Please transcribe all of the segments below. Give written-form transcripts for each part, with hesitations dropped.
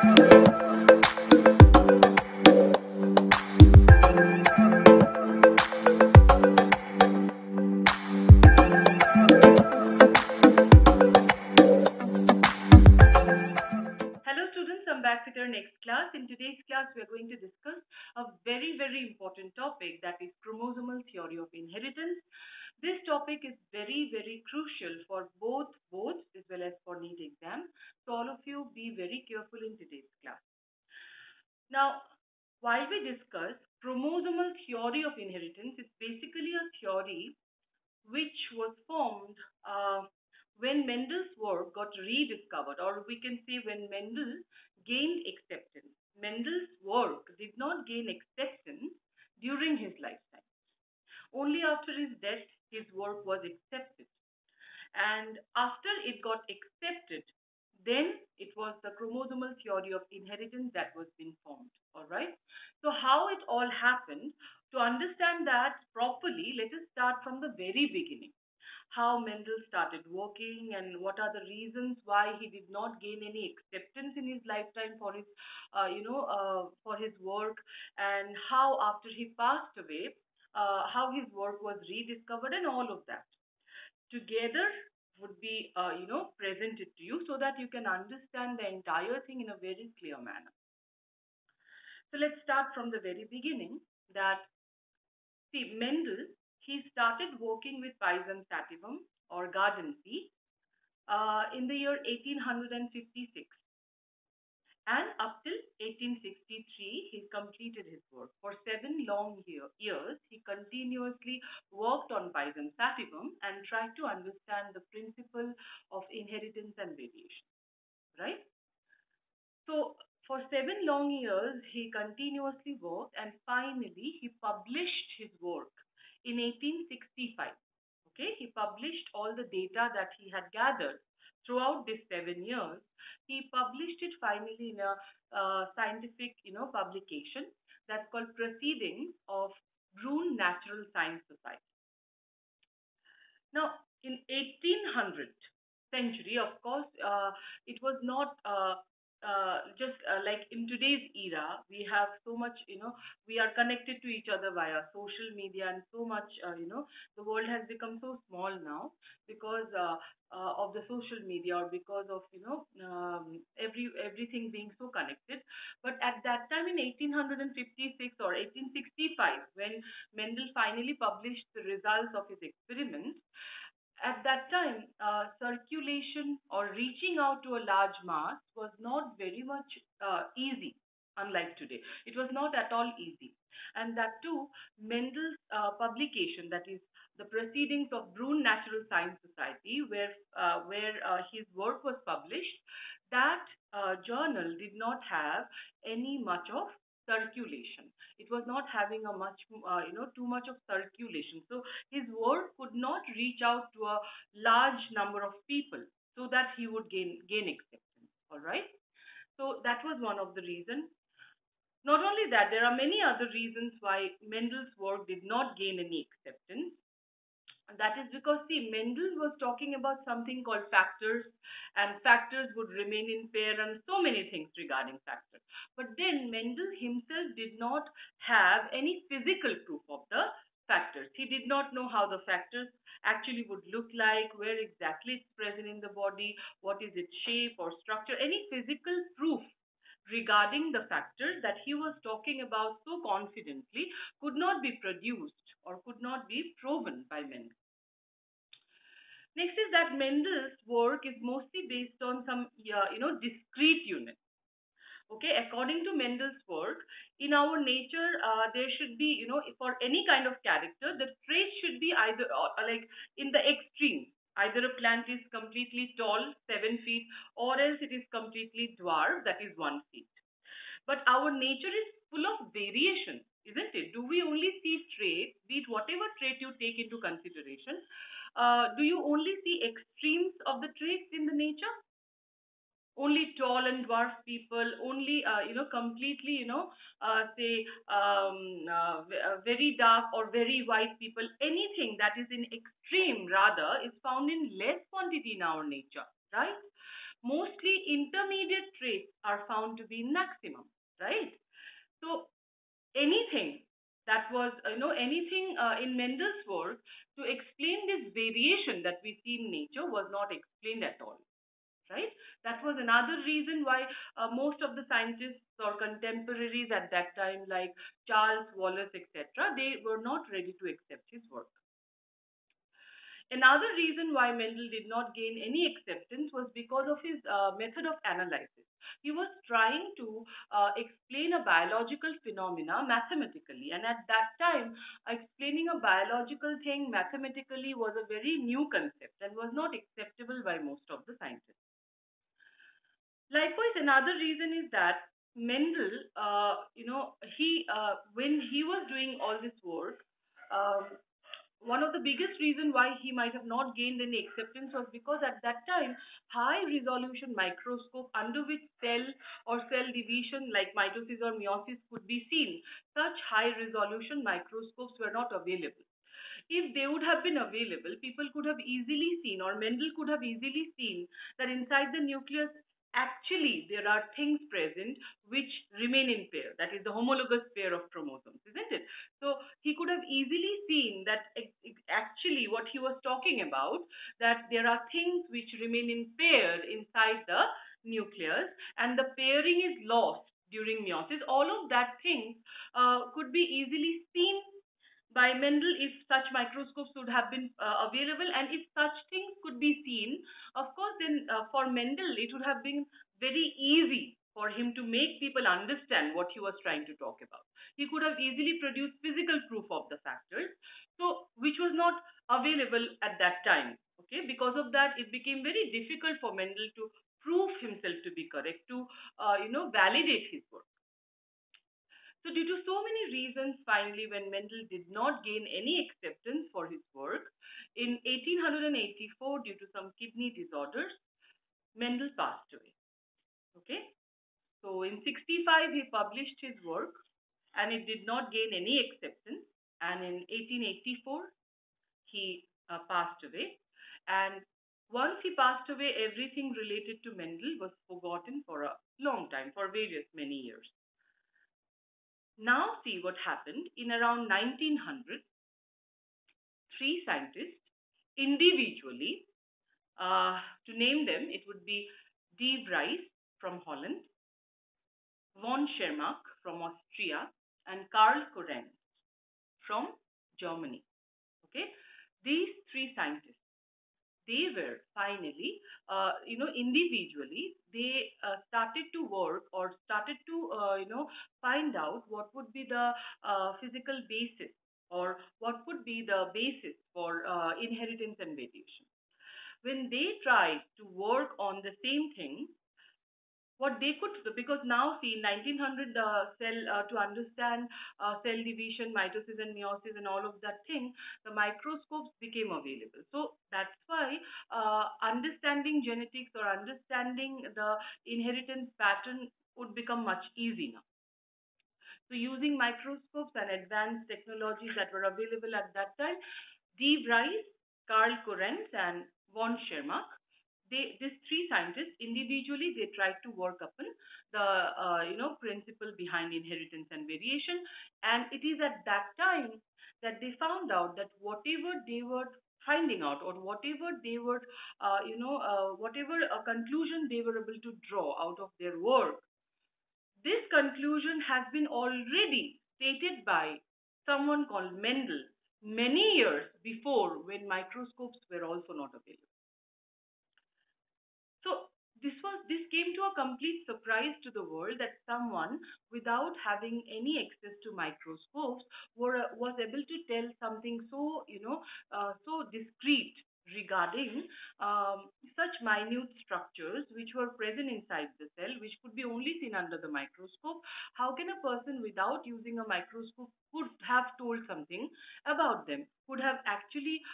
Hello students, I'm back with our next class. In today's class, we are going to discuss a very important topic, that is chromosomal theory of inheritance. This topic is very crucial for both boards as well as for NEET exam. So all of you be very careful in today's class. Now, while we discuss chromosomal theory of inheritance, it's basically a theory which was formed when Mendel's work got rediscovered, or we can say when Mendel gained acceptance. Mendel's work did not gain acceptance during his lifetime. Only after his death, his work was accepted. And after it got accepted, then it was the chromosomal theory of inheritance that was being formed. All right. So, how it all happened, to understand that properly, let us start from the very beginning. How Mendel started working and what are the reasons why he did not gain any acceptance in his lifetime for his, for his work, and how after he passed away, how his work was rediscovered, and all of that together would be presented to you so that you can understand the entire thing in a very clear manner. So let's start from the very beginning. That see, Mendel, he started working with Pisum sativum or garden seed in the year 1856, and up till 1863 he completed his work. For 7 long years he continuously worked on Pisum sativum and tried to understand the principle of inheritance and variation, right? So for 7 long years he continuously worked, and finally he published his work in 1865. Okay, he published all the data that he had gathered throughout these 7 years. He published it finally in a scientific, publication that's called Proceedings of Brune Natural Science Society. Now, in 1800 century, of course, it was not just like in today's era. We have so much, we are connected to each other via social media, and so much, the world has become so small now because of the social media, or because of everything being so connected. But at that time in 1856 or 1865, when Mendel finally published the results of his experiments, at that time, circulation or reaching out to a large mass was not very much easy, unlike today. It was not at all easy. And that too, Mendel's publication, that is the Proceedings of Brune Natural Science Society, where his work was published, that journal did not have any much of circulation. It was not having a much, too much of circulation. So his work could not reach out to a large number of people so that he would gain acceptance. All right. So that was one of the reasons. Not only that, there are many other reasons why Mendel's work did not gain any acceptance. And that is because, see, Mendel was talking about something called factors, and factors would remain in pair, and so many things regarding factors. But then Mendel himself did not have any physical proof of the factors. He did not know how the factors actually would look like, where exactly it's present in the body, what is its shape or structure. Any physical proof regarding the factors that he was talking about so confidently could not be produced or could not be proven by Mendel. Next is that Mendel's work is mostly based on some, discrete units. Okay, according to Mendel's work, in our nature, there should be, for any kind of character, the trait should be either like in the extreme. Either a plant is completely tall, 7 feet, or else it is completely dwarf, that is 1 feet. But our nature is full of variation, isn't it? Do we only see traits, be it whatever trait you take into consideration? Do you only see extremes of the traits in the nature? Only tall and dwarf people, only completely, say very dark or very white people. Anything that is in extreme rather is found in less quantity in our nature, right? mostly intermediate traits are found to be in maximum, right? So anything that was, anything in Mendel's work to explain this variation that we see in nature was not explained at all, right? That was another reason why most of the scientists or contemporaries at that time, like Charles Wallace, etc., they were not ready to accept his work. Another reason why Mendel did not gain any acceptance was because of his method of analysis. He was trying to explain a biological phenomena mathematically, and at that time, explaining a biological thing mathematically was a very new concept and was not acceptable by most of the scientists. Likewise, another reason is that Mendel, when he was doing all this work, um, one of the biggest reason why he might have not gained any acceptance was because at that time high resolution microscope under which cell or cell division like mitosis or meiosis could be seen, such high resolution microscopes were not available. If they would have been available, people could have easily seen, or Mendel could have easily seen, that inside the nucleus actually there are things present which remain in pair. That is the homologous pair of chromosomes, isn't it? So he could have easily seen that actually what he was talking about, that there are things which remain in pair inside the nucleus, and the pairing is lost during meiosis. All of that things could be easily seen by Mendel if such microscopes would have been available, and if such things could be seen, of course, then for Mendel it would have been very easy for him to make people understand what he was trying to talk about. He could have easily produced physical proof of the factors, so which was not available at that time. Okay, because of that, it became very difficult for Mendel to prove himself to be correct, to validate his work. So, due to so many reasons, finally, when Mendel did not gain any acceptance for his work, in 1884, due to some kidney disorders, Mendel passed away. Okay, so in 65, he published his work and it did not gain any acceptance. And in 1884, he passed away. And once he passed away, everything related to Mendel was forgotten for a long time, for various many years. Now, see what happened in around 1900. Three scientists individually, to name them, it would be De Vries from Holland, von Schermach from Austria, and Karl Koren from Germany. Okay, these three scientists, they were finally, individually, they started to work or started to, find out what would be the physical basis or what would be the basis for inheritance and variation. When they tried to work on the same thing, what they could, because now see in 1900 cell to understand cell division, mitosis and meiosis and all of that thing, the microscopes became available. So that's why understanding genetics or understanding the inheritance pattern would become much easier now. So using microscopes and advanced technologies that were available at that time, De Vries, Karl Korenz, and von Schermach, these three scientists individually they tried to work upon the principle behind inheritance and variation, and it is at that time that they found out that whatever they were finding out or whatever they were whatever a conclusion they were able to draw out of their work, this conclusion has been already stated by someone called Mendel many years before, when microscopes were also not available. So this came to a complete surprise to the world that someone without having any access to microscopes was able to tell something so so discrete regarding such minute structures which were present inside the cell, which could be only seen under the microscope. How can a person without using a microscope could have told something about them, could have actually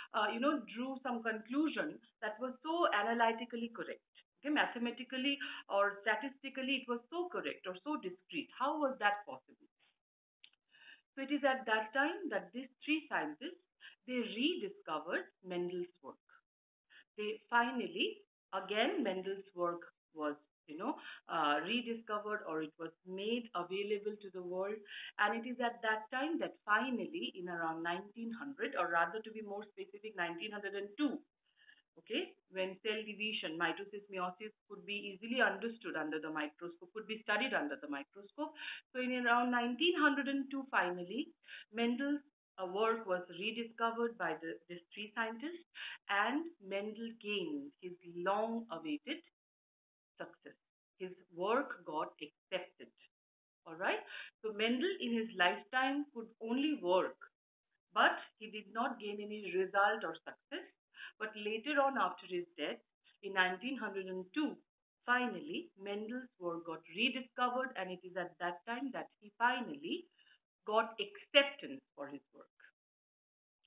drew some conclusion that was so analytically correct? Okay, mathematically or statistically, it was so correct or so discrete. How was that possible? So it is at that time that these three scientists they rediscovered Mendel's work. They finally, again, Mendel's work was, you know, rediscovered, or it was made available to the world. And it is at that time that finally, in around 1900, or rather to be more specific, 1902, okay, when cell division, mitosis, meiosis could be easily understood under the microscope, could be studied under the microscope. So in around 1902, finally, Mendel's work was rediscovered by these three scientists, and Mendel gained his long awaited success. His work got accepted. All right. So Mendel in his lifetime could only work, but he did not gain any result or success. But later on, after his death in 1902, finally Mendel's work got rediscovered, and it is at that time that he finally got acceptance for his work.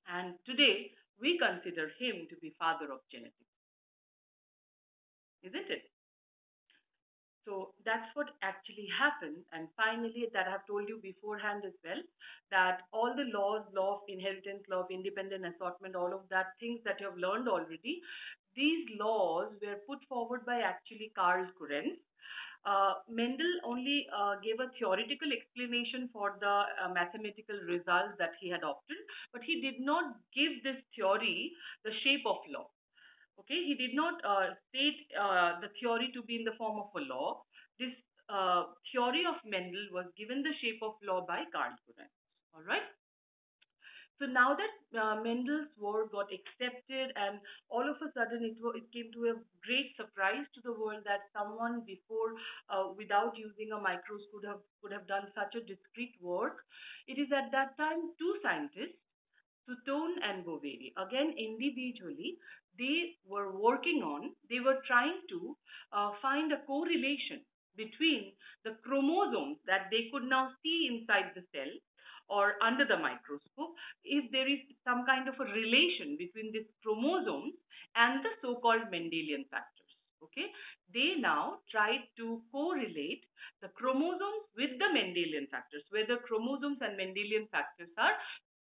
And today we consider him to be father of genetics, isn't it? So that's what actually happened. And finally, that I've told you beforehand as well, that all the laws, law of inheritance, law of independent assortment, all of that things that you have learned already, these laws were put forward by actually Karl Kurenz. Mendel only gave a theoretical explanation for the mathematical results that he had obtained, but he did not give this theory the shape of law. Okay, he did not state the theory to be in the form of a law. This theory of Mendel was given the shape of law by Karl Kuren. All right. So now that Mendel's work got accepted, and all of a sudden it came to a great surprise to the world that someone before, without using a microscope, could have done such a discrete work. It is at that time two scientists, Sutton and Boveri, again individually, they were trying to find a correlation between the chromosomes that they could now see inside the cell or under the microscope, if there is some kind of a relation between these chromosomes and the so-called Mendelian factors. Okay, they now tried to correlate the chromosomes with the Mendelian factors, whether chromosomes and Mendelian factors are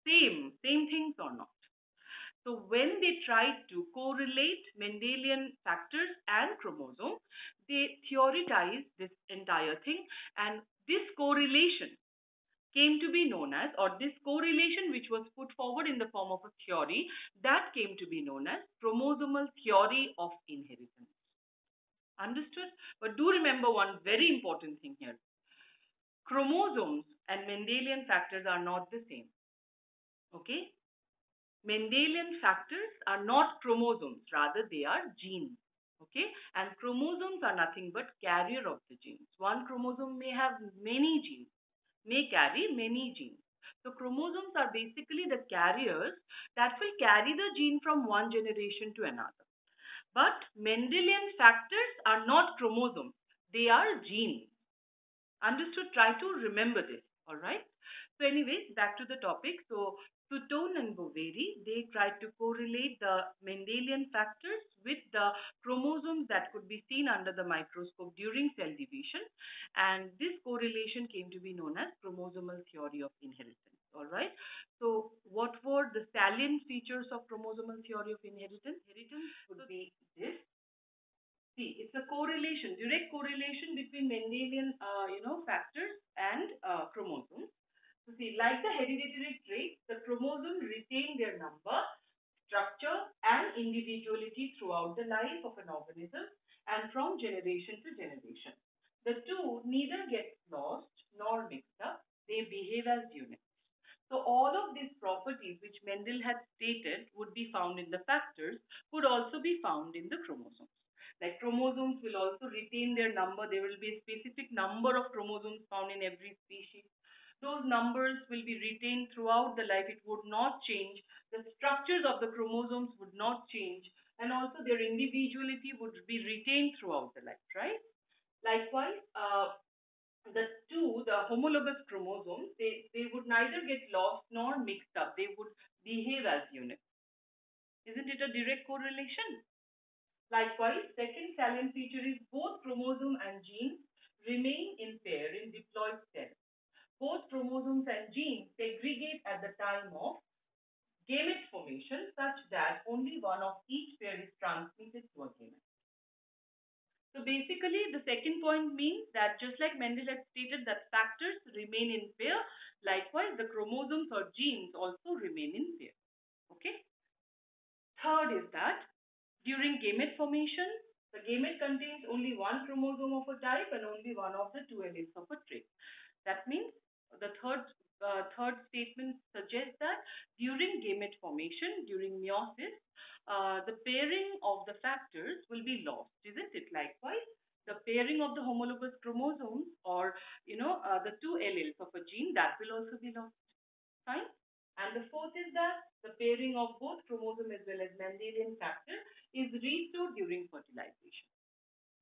same things or not. So when they tried to correlate Mendelian factors and chromosome, they theoretized this entire thing, and this correlation came to be known as, or this correlation which was put forward in the form of a theory, that came to be known as chromosomal theory of inheritance. Understood? But do remember one very important thing here. Chromosomes and Mendelian factors are not the same. Okay? Mendelian factors are not chromosomes, rather they are genes. Okay, and chromosomes are nothing but carrier of the genes. One chromosome may have many genes, may carry many genes. So chromosomes are basically the carriers that will carry the gene from one generation to another. But Mendelian factors are not chromosomes, they are genes. Understood? Try to remember this. All right. So, anyways, back to the topic. So, Sutton and Boveri, they tried to correlate the Mendelian factors with the chromosomes that could be seen under the microscope during cell division, and this correlation came to be known as chromosomal theory of inheritance. All right. So, what were the salient features of chromosomal theory of inheritance? Inheritance would be this. See, it's a correlation, direct correlation between Mendelian, factors and chromosomes. So, see, like the hereditary traits, the chromosomes retain their number, structure, and individuality throughout the life of an organism and from generation to generation. The two neither get lost nor mixed up; they behave as units. So all of these properties which Mendel had stated would be found in the factors would also be found in the chromosomes. Like chromosomes will also retain their number. There will be a specific number of chromosomes found in every species. Those numbers will be retained throughout the life. It would not change. The structures of the chromosomes would not change. And also their individuality would be retained throughout the life, right? Likewise, the homologous chromosomes, they would neither get lost nor mixed up. They would behave as units. Isn't it a direct correlation? Likewise, second salient feature is both chromosome and gene remain in pair in diploid cells. Both chromosomes and genes segregate at the time of gamete formation such that only one of each pair is transmitted to a gamete. So basically point means that just like Mendel had stated that factors remain in pair, likewise the chromosomes or genes also remain in pair. Okay. Third is that during gamete formation, the gamete contains only one chromosome of a type and only one of the two alleles of a trait. That means the third statement suggests that during gamete formation, during meiosis, the pairing of the factors will be lost, isn't it? Likewise, the pairing of the homologous chromosomes or the two alleles of a gene, that will also be lost. Fine. And the fourth is that the pairing of both chromosome as well as Mendelian factor is restored during fertilization.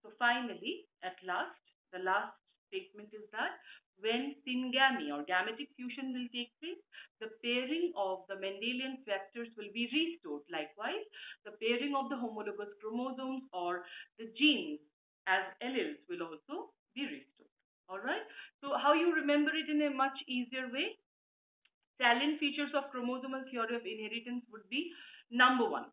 So finally, at last, the last statement is that when syngamy or gametic fusion will take place, the pairing of the Mendelian factors will be restored. Likewise, the pairing of the homologous chromosomes or the genes as alleles will also be restored. All right. So how you remember it in a much easier way? Salient features of chromosomal theory of inheritance would be number one.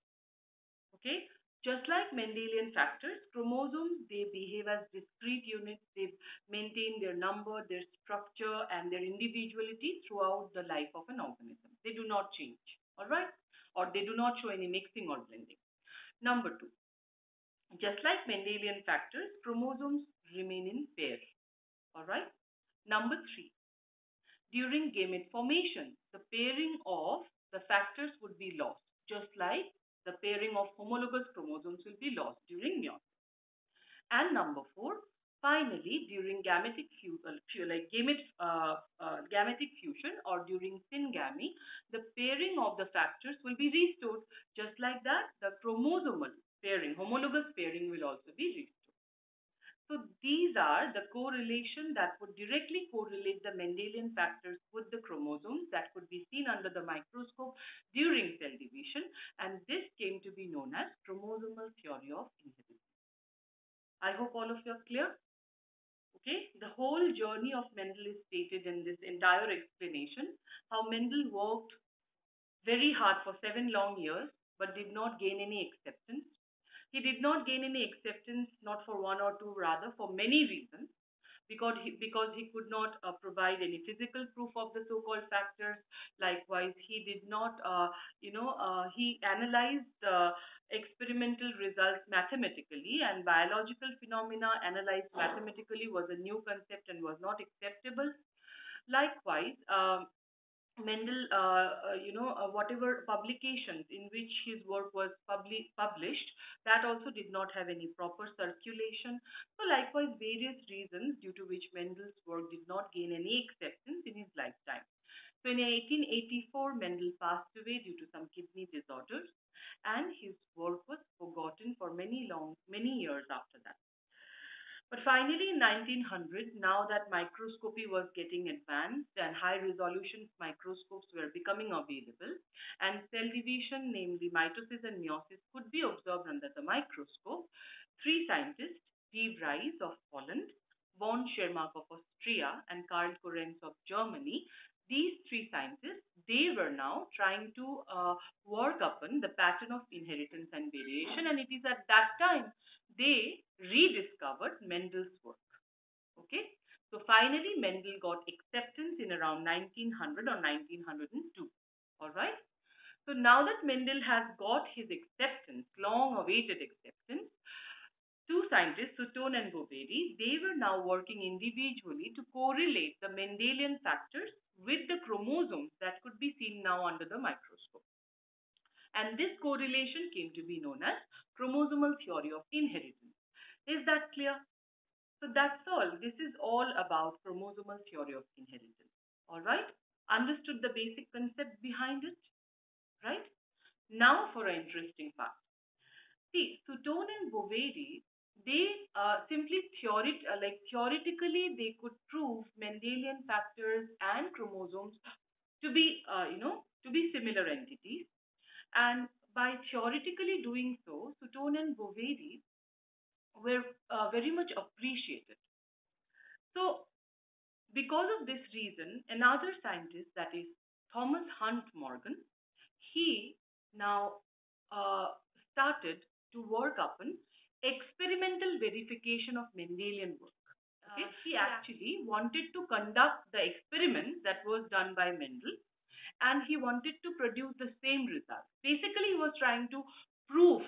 Okay, just like Mendelian factors, chromosomes, they behave as discrete units. They maintain their number, their structure, and their individuality throughout the life of an organism. They do not change, all right, or they do not show any mixing or blending. Number two, just like Mendelian factors, chromosomes remain in pair, all right. Number three, during gamete formation, the pairing of the factors would be lost, just like the pairing of homologous chromosomes will be lost during meiosis. And number four, finally, during gametic fusion or during syngamy, the pairing of the factors will be restored. Just like that, the chromosomal pairing, homologous pairing will also be restored. So these are the correlation that would directly correlate the Mendelian factors with the chromosomes that could be seen under the microscope during cell division, and this came to be known as chromosomal theory of inheritance. I hope all of you are clear. Okay, the whole journey of Mendel is stated in this entire explanation, how Mendel worked very hard for 7 long years but did not gain any acceptance. He did not gain any acceptance, not for one or two, rather for many reasons. Because he could not provide any physical proof of the so-called factors. Likewise, he did not, he analyzed the experimental results mathematically, and biological phenomena analyzed mathematically was a new concept and was not acceptable. Likewise, Mendel, whatever publications in which his work was published, that also did not have any proper circulation. So, likewise, various reasons due to which Mendel's work did not gain any acceptance in his lifetime. So, in 1884, Mendel passed away due to some kidney disorders, and his work was forgotten for many years after that. But finally, in 1900, now that microscopy was getting advanced and high resolution microscopes were becoming available, and cell division, namely mitosis and meiosis, could be observed under the microscope, three scientists, Steve Rice of Poland, von Schermark of Austria, and Karl Korenz of Germany, these three scientists, they were now trying to work upon the pattern of inheritance and variation, and it is at that time they rediscovered Mendel's work. Okay, so finally Mendel got acceptance in around 1900 or 1902. All right. So now that Mendel has got his acceptance, long awaited acceptance, two scientists, Sutton and Boveri, they were now working individually to correlate the Mendelian factors with the chromosomes that could be seen now under the microscope. And this correlation came to be known as chromosomal theory of inheritance. Is that clear? So that's all. This is all about chromosomal theory of inheritance. All right? Understood the basic concept behind it? Right? Now for an interesting part. See, Sutton and Boveri, they theoretically, they could prove Mendelian factors and chromosomes to be, to be similar entities. And by theoretically doing so, Sutton and Boveri were very much appreciated. So, because of this reason, another scientist, that is Thomas Hunt Morgan, he now uh, started to work upon experimental verification of Mendelian work. Okay, he actually wanted to conduct the experiment that was done by Mendel, and he wanted to produce the same result. Basically, he was trying to prove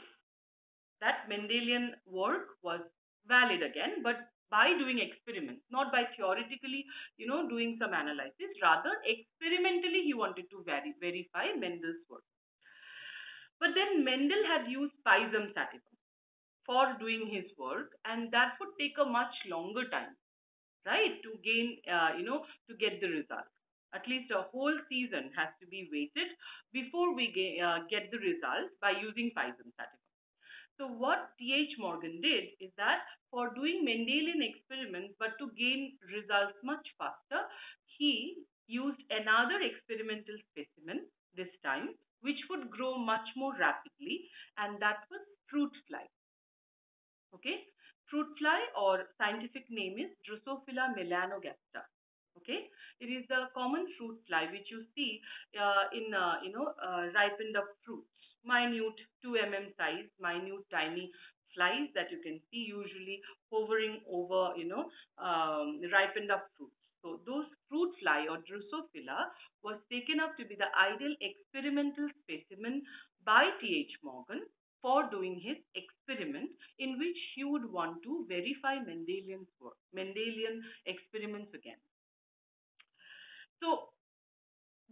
that Mendelian work was valid again, but by doing experiments, not by theoretically, doing some analysis. Rather, experimentally, he wanted to verify Mendel's work. But then Mendel had used Pisum sativum for doing his work, and that would take a much longer time, right, to gain, to get the result. At least a whole season has to be waited before we get the result by using Pisum sativum. So what T.H. Morgan did is that for doing Mendelian experiments, but to gain results much faster, he used another experimental specimen this time, which would grow much more rapidly, and that was fruit fly. Okay, fruit fly, or scientific name is Drosophila melanogaster. Okay, it is the common fruit fly which you see in ripened up fruits, minute 2 mm size, minute tiny flies that you can see usually hovering over ripened up fruits. So those fruit fly or Drosophila was taken up to be the ideal experimental specimen by T.H. Morgan for doing his experiment, in which he would want to verify Mendelian's work, Mendelian experiments again. So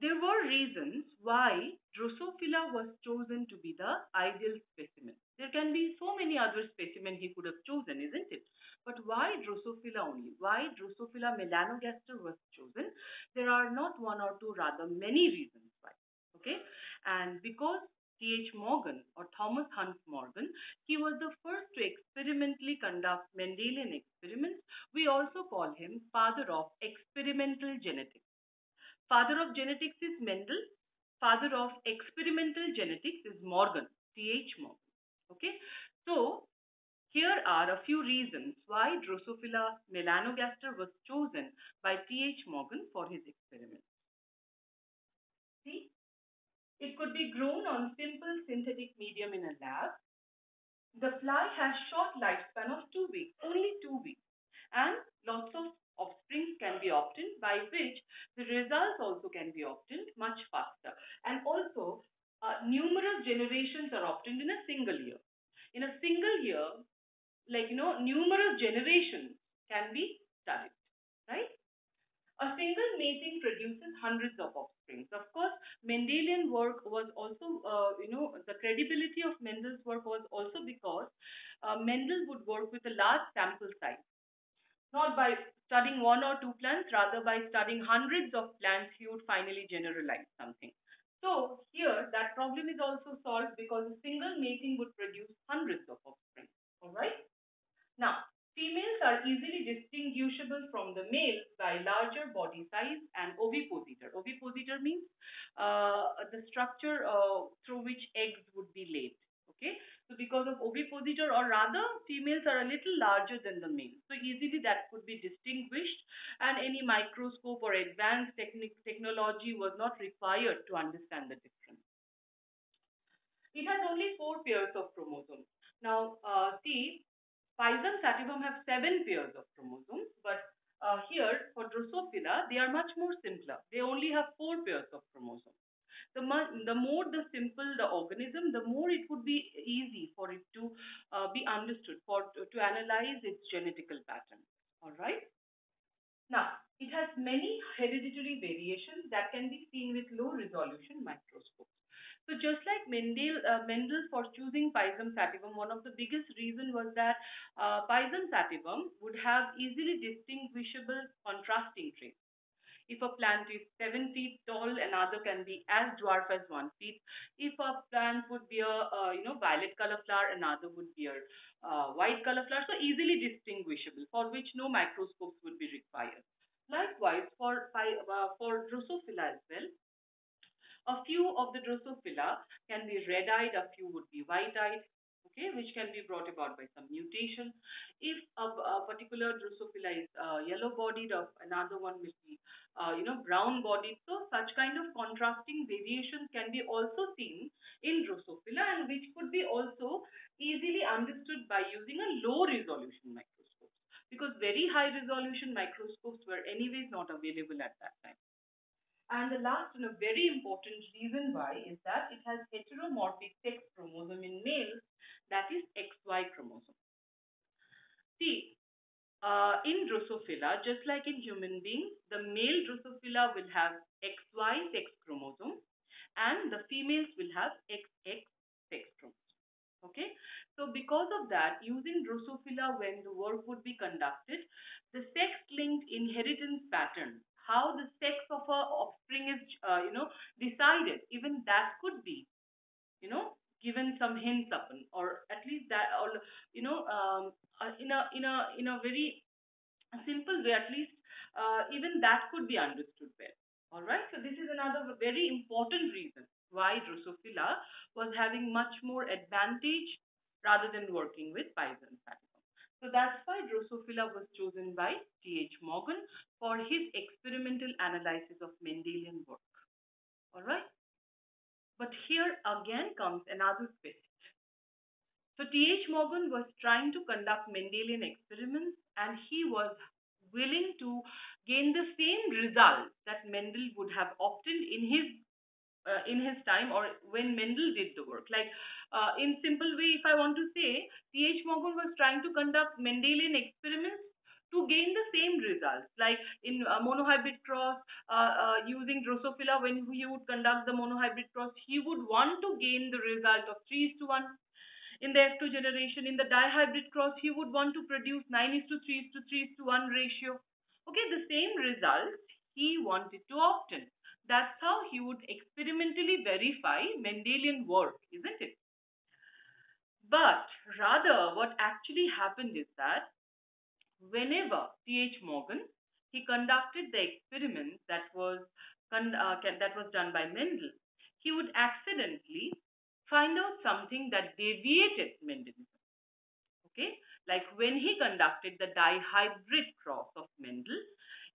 there were reasons why Drosophila was chosen to be the ideal specimen. There can be so many other specimens he could have chosen, isn't it? But why Drosophila only? Why Drosophila melanogaster was chosen? There are not one or two, rather many reasons why. Okay, and because T.H. Morgan, or Thomas Hunt Morgan, he was the first to experimentally conduct Mendelian experiments. We also call him father of experimental genetics. Father of genetics is Mendel. Father of experimental genetics is Morgan, T.H. Morgan. Okay, so here are a few reasons why Drosophila melanogaster was chosen by T.H. Morgan for his experiments. See, it could be grown on simple synthetic medium in a lab. The fly has short lifespan of 2 weeks, only 2 weeks, and lots of offsprings can be obtained, by which the results also can be obtained much faster. And also, numerous generations are obtained in a single year. In a single year, numerous generations can be studied, right? A single mating produces hundreds of offsprings. Of course, Mendelian work was also, the credibility of Mendel's work was also because Mendel would work with a large sample size, not by studying one or two plants, rather by studying hundreds of plants, he would finally generalize something. So here, that problem is also solved because a single mating would produce hundreds of offspring. All right. Now, females are easily distinguishable from the males by larger body size and ovipositor. Ovipositor means the structure through which eggs would be laid. Okay, so because of ovipositor, or rather, females are a little larger than the males, so easily that could be distinguished, and any microscope or advanced technology was not required to understand the difference. It has only 4 pairs of chromosomes. Now, see, Pisum sativum have 7 pairs of chromosomes, but here for Drosophila, they are much more simpler. They only have 4 pairs of chromosomes. The more the simple the organism, the more it would be easy for it to be understood, to analyze its genetical pattern. All right. Now, it has many hereditary variations that can be seen with low resolution microscopes. So just like Mendel for choosing Pisum sativum, one of the biggest reason was that Pisum sativum would have easily distinguishable contrasting traits. If a plant is 7 feet tall, another can be as dwarf as 1 feet. If a plant would be a violet color flower, another would be a white color flower. So easily distinguishable, for which no microscopes would be required. Likewise, for Drosophila as well, a few of the Drosophila can be red-eyed, a few would be white-eyed, okay, which can be brought about by some mutation. If a particular Drosophila is yellow-bodied, another one will be, brown-bodied. So such kind of contrasting variations can be also seen in Drosophila, and which could be also easily understood by using a low-resolution microscope. because very high resolution microscopes were anyways not available at that time. And the last and a very important reason why is that it has heteromorphic sex chromosome in males, that is XY chromosome. See, in Drosophila, just like in human beings, the male Drosophila will have XY sex chromosome and the females will have XX sex chromosome. Okay, so because of that, using Drosophila when the work would be conducted, the sex-linked inheritance pattern, how the sex of a offspring is, decided, even that could be, given some hints upon, or at least that, or in a very simple way, at least even that could be understood well. All right. So this is another very important reason why Drosophila was having much more advantage rather than working with Pisces sativum. So that's why Drosophila was chosen by T.H. Morgan for his experimental analysis of Mendelian work. All right. But here again comes another twist. So T.H. Morgan was trying to conduct Mendelian experiments and he was willing to gain the same results that Mendel would have obtained in his time, or when Mendel did the work. Like in simple way, if I want to say, T.H. Morgan was trying to conduct Mendelian experiments to gain the same results. Like in monohybrid cross, using Drosophila, when he would conduct the monohybrid cross, he would want to gain the result of 3:1. In the F2 generation, in the dihybrid cross, he would want to produce 9:3:3:1 ratio. Okay, the same results he wanted to obtain. That's how he would experimentally verify Mendelian work, isn't it? But rather, what actually happened is that whenever T.H. Morgan he conducted the experiment that was done by Mendel, he would accidentally find out something that deviated Mendelism. Okay, like when he conducted the dihybrid cross of Mendel,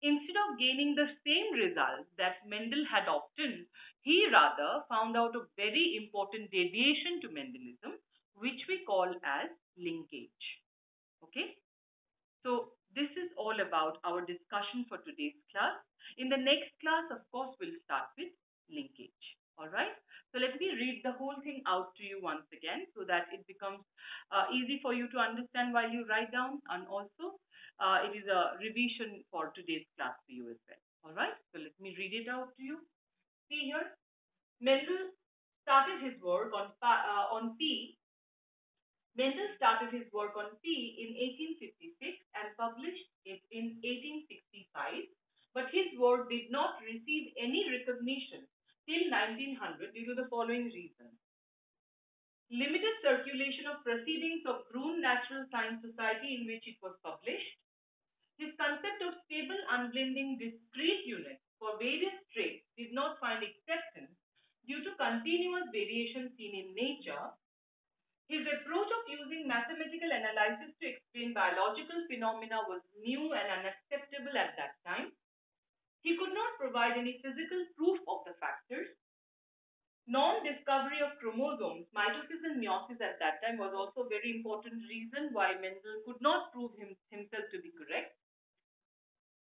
instead of gaining the same result that Mendel had obtained, he rather found out a very important deviation to Mendelism, which we call as linkage. Okay, so this is all about our discussion for today's class. In the next class, of course, we'll start with linkage. All right. So let me read the whole thing out to you once again so that it becomes easy for you to understand while you write down, and also it is a revision for today's class for you as well. All right. So let me read it out to you. See here, Mendel started his work on P. Mendel started his work on P in 1856 and published it in 1865, but his work did not receive any recognition till 1900 due to the following reasons. Limited circulation of proceedings of Brune Natural Science Society in which it was published. His concept of stable unblending discrete units for various traits did not find acceptance due to continuous variation seen in nature. His approach of using mathematical analysis to explain biological phenomena was new and unacceptable at that time. He could not provide any physical proof of the factors. Non-discovery of chromosomes, mitosis and meiosis at that time was also a very important reason why Mendel could not prove himself to be correct.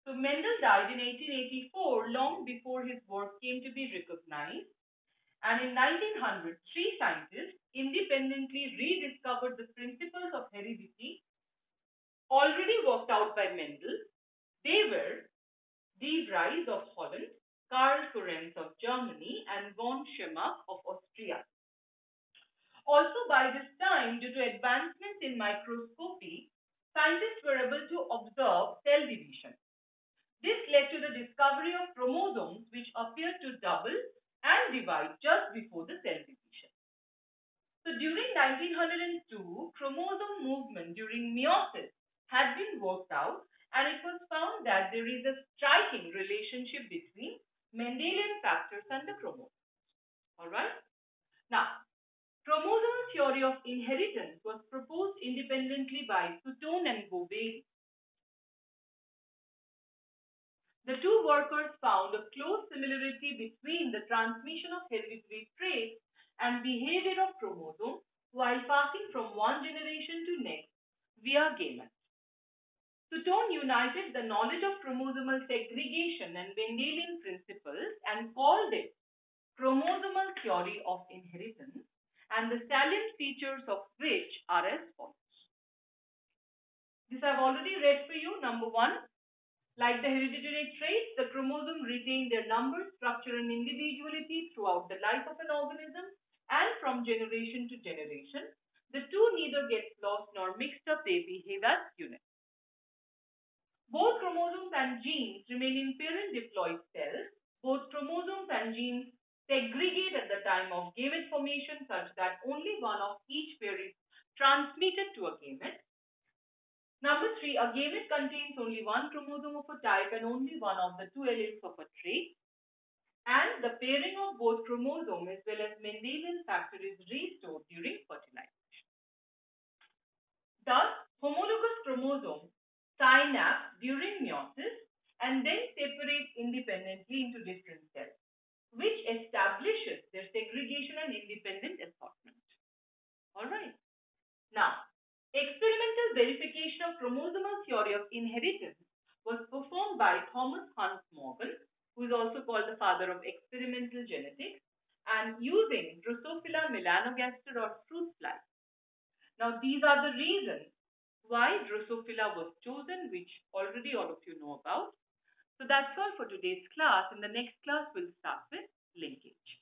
So Mendel died in 1884, long before his work came to be recognized. And in 1900, three scientists independently rediscovered the principles of heredity already worked out by Mendel. They were De Vries of Holland, Karl Kurenz of Germany, and von Schirmack of Austria. Also, by this time, due to advancements in microscopy, scientists were able to observe cell division. This led to the discovery of chromosomes which appeared to double and divide just before the cell division. So during 1902, chromosome movement during meiosis had been worked out, and it was found that there is a striking relationship between Mendelian factors and the chromosomes. Alright? Now, chromosomal theory of inheritance was proposed independently by Sutton and Boveri. The two workers found a close similarity between the transmission of hereditary traits and behavior of chromosomes while passing from one generation to next via gametes. So Tone united the knowledge of chromosomal segregation and Mendelian principles and called it chromosomal theory of inheritance, and the salient features of which are as follows. This I've already read for you. Number one, like the hereditary traits, the chromosome retain their number, structure, and individuality throughout the life of an organism and from generation to generation. The two neither get lost nor mixed up, they behave as units. Both chromosomes and genes remain in parent diploid cells. Both chromosomes and genes segregate at the time of gamete formation such that only one of each pair is transmitted to a gamete. Number three, a gamete contains only one chromosome of a type and only one of the two alleles of a trait. And the pairing of both chromosomes as well as Mendelian factor is restored during fertilization. Thus, homologous chromosomes synapse during meiosis and then separate independently into different cells, which establishes their segregation and independent assortment. Alright. Now, experimental verification of chromosomal theory of inheritance was performed by Thomas Hunt Morgan, who is also called the father of experimental genetics, and using Drosophila melanogaster or fruit fly. Now, these are the reasons why Drosophila was chosen, which already all of you know about. So that's all for today's class. In the next class, we'll start with linkage.